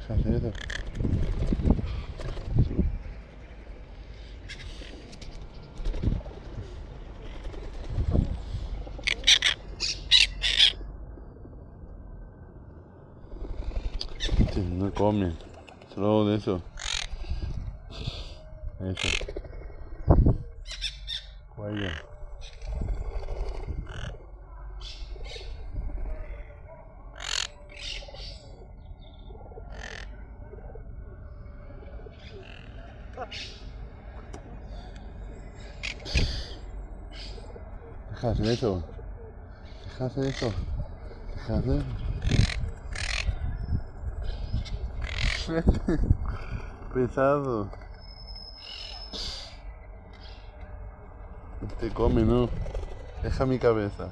Deja hacer eso. Sí, no comen, solo de eso. Eso. Cuello. Deja hacer eso. Deja hacer eso. Deja hacer. Pesado. Te come, ¿no? Deja mi cabeza.